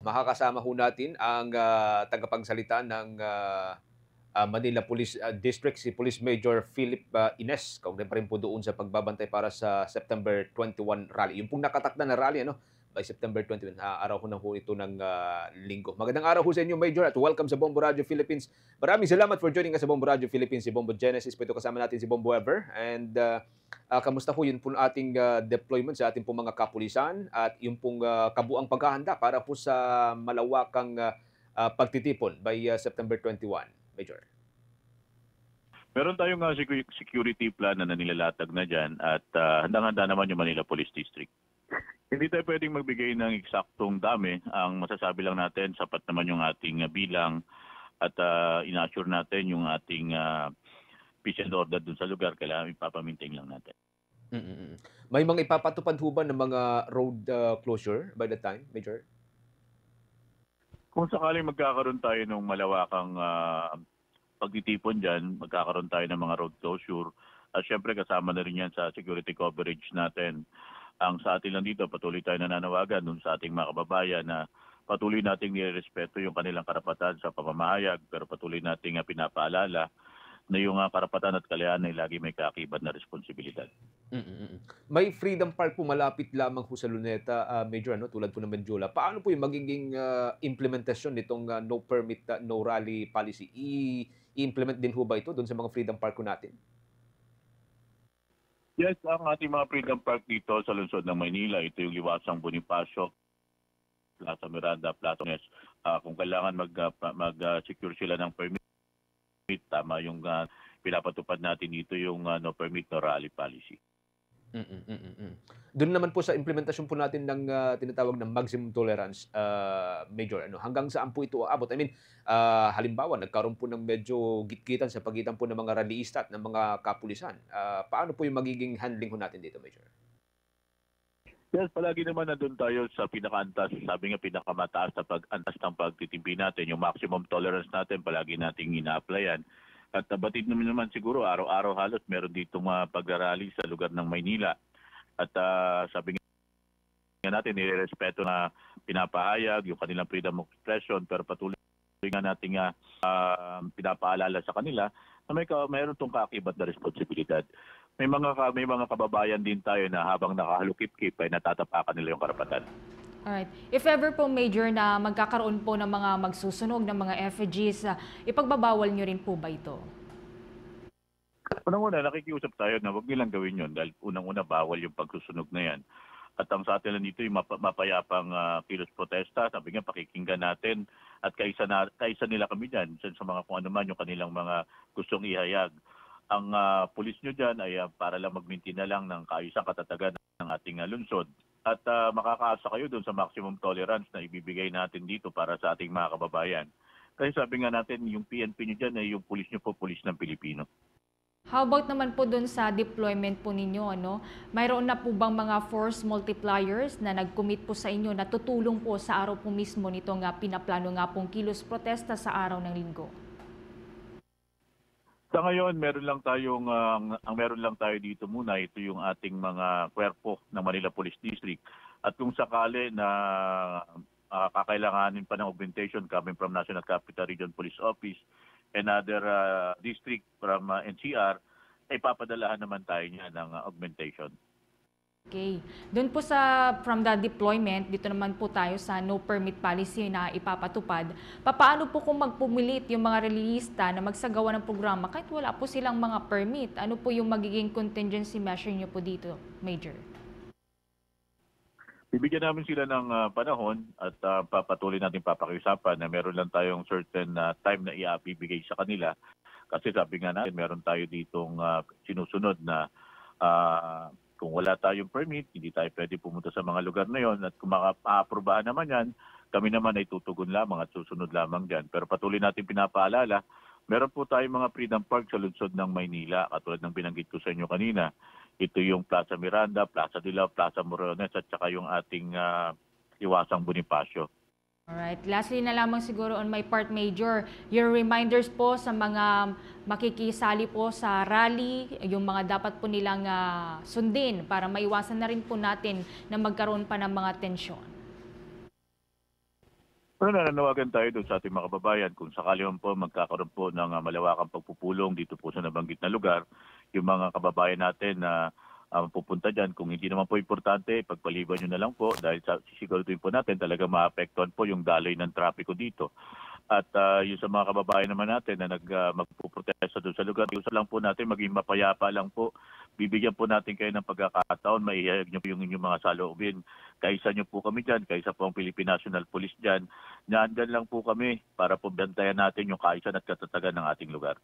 makakasama ho natin ang tagapagsalita ng Manila Police District, si Police Major Philip Ines. Kaugnay pa rin po doon sa pagbabantay para sa September 21 rally. Yung pong nakatakda na rally, ano, by September 21, araw ko na po ito ng linggo. Magandang araw ho sa inyo, Major, at welcome sa Bombo Radio Philippines. Maraming salamat for joining us sa Bombo Radio Philippines. Si Bombo Genesis po ito, kasama natin si Bombo Ever. And kamusta po yun po ating deployment sa ating pong mga kapulisan at yung pong kabuang paghahanda para po sa malawakang pagtitipon by September 21, Major? Meron tayong security plan na nilalatag na dyan at handang-handa naman yung Manila Police District. Hindi tayo pwedeng magbigay ng eksaktong dami. Ang masasabi lang natin, sapat naman yung ating bilang at ina-assure natin yung ating peace and order dun sa lugar. Kailangan ipapamintain lang natin. May mga ipapatupad ho ba ng mga road closure by the time, Major? Kung sakaling magkakaroon tayo ng malawakang pagtitipon dyan, magkakaroon tayo ng mga road closure. At syempre kasama na rin yan sa security coverage natin. Ang sa atin lang dito, patuloy tayo nananawagan dun sa ating mga kababayan na patuloy nating nirespeto yung kanilang karapatan sa pamamahayag, pero patuloy nating pinapaalala na yung karapatan at kalayaan ay lagi may kaakibat na responsibilidad. May Freedom Park po malapit lamang po sa Luneta, Major, ano, tulad po ng Menjola. Paano po yung magiging implementasyon nitong no permit, no rally policy? I-implement din ho ba ito doon sa mga Freedom Park ko natin? Yes, ang ating mga Freedom Park dito sa lungsod ng Maynila, ito yung Liwasang Bonifacio, Plaza Miranda, Plaza Nes. Kung kailangan mag-secure sila ng permit, tama yung pinapatupad natin dito yung no permit, no rally policy. Doon naman po sa implementasyon po natin ng tinatawag na maximum tolerance, Major, ano, hanggang saan po ito aabot? I mean, halimbawa, nagkaroon po ng medyo gitgitan sa pagitan po ng mga rallyista at ng mga kapulisan. Paano po yung magiging handling ho natin dito, Major? Yes, palagi naman nandun tayo sa pinakaantas, sabi nga pinakamataas na pag-antas ng pagtitimpi natin, yung maximum tolerance natin, palagi nating ina-applyan. At batid naman siguro, araw-araw halos meron dito mga pagrarally sa lugar ng Maynila. At sabi nga natin, nirerespeto na pinapahayag yung kanilang freedom of expression, pero patuloy nga natin pinapaalala sa kanila na mayroon itong kaakibat na responsibilidad. May mga kababayan din tayo na habang nakahalukip-kip ay natatapakan nila yung karapatan. Alright. If ever po, Major, na magkakaroon po ng mga magsusunog ng mga effigies, ipagbabawal nyo rin po ba ito? Unang-una, nakikiusap tayo na huwag nilang gawin yun dahil unang-una bawal yung pagsusunog na yan. At ang sa atin lang dito yung mapayapang kilos protesta, sabi nga pakikinggan natin at kaisa nila kami dyan sa mga kung ano man yung kanilang mga gustong ihayag. Ang pulis nyo dyan ay para lang magminti na lang ng kaisang katatagan ng ating lungsod. At makakaasa kayo doon sa maximum tolerance na ibibigay natin dito para sa ating mga kababayan. Kasi sabi nga natin, yung PNP nyo dyan ay yung pulis nyo po, pulis ng Pilipino. How about naman po doon sa deployment po ninyo, ano? Mayroon na po bang mga force multipliers na nag-commit po sa inyo na tutulong po sa araw po mismo nitong pinaplano nga pong kilos protesta sa araw ng linggo? Sa ngayon, meron lang tayo dito muna, ito yung ating mga kwerpo ng Manila Police District. At kung sakali na kakailanganin pa ng augmentation coming from National Capital Region Police Office and other district from NCR, ay papadalahan naman tayo niya ng augmentation. Okay. Doon po from the deployment, dito naman po tayo sa no permit policy na ipapatupad. Paano po kung magpumilit yung mga rallyista na magsagawa ng programa kahit wala po silang mga permit? Ano po yung magiging contingency measure nyo po dito, Major? Bibigyan namin sila ng panahon at patuloy natin papakiusapan na meron lang tayong certain time na ibibigay sa kanila. Kasi sabi nga natin, meron tayo ditong sinusunod na kung wala tayong permit, hindi tayo pwede pumunta sa mga lugar na yon. At kung makapaaprobahan naman yan, kami naman ay tutugon lamang at susunod lamang dyan. Pero patuloy natin pinapaalala, meron po tayong mga Freedom Park sa lungsod ng Maynila, katulad ng binanggit ko sa inyo kanina. Ito yung Plaza Miranda, Plaza Dilaw, Plaza Morones, at saka yung ating Liwasang Bonifacio. Alright. Lastly na lamang siguro on my part, Major, your reminders po sa mga makikisali po sa rally, yung mga dapat po nilang sundin para maiwasan na rin po natin na magkaroon pa ng mga tensyon. Pero nananawagan tayo doon sa ating mga kababayan kung sakali man po magkakaroon po ng malawakang pagpupulong dito po sa nabanggit na lugar, yung mga kababayan natin na pupunta dyan, kung hindi naman po importante, pagpaliban nyo na lang po dahil sisiguraduhin po natin talaga maapektuhan po yung daloy ng trapiko dito. At yung sa mga kababayan naman natin na magpuprotesta doon sa lugar, gusto lang po natin maging mapayapa lang po. Bibigyan po natin kayo ng pagkakataon, maihayag nyo po yung inyong mga saloobin. Kaisa nyo po kami dyan, kaisa po ang Philippine National Police dyan. Nandyan lang po kami para po bantayan natin yung kaisan at katatagan ng ating lugar.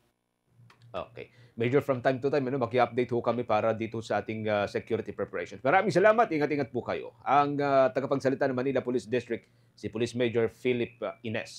Okay. Major, from time to time, maki-update ho kami para dito sa ating security preparations. Maraming salamat. Ingat-ingat po kayo. Ang tagapagsalita ng Manila Police District, si Police Major Philip Ines.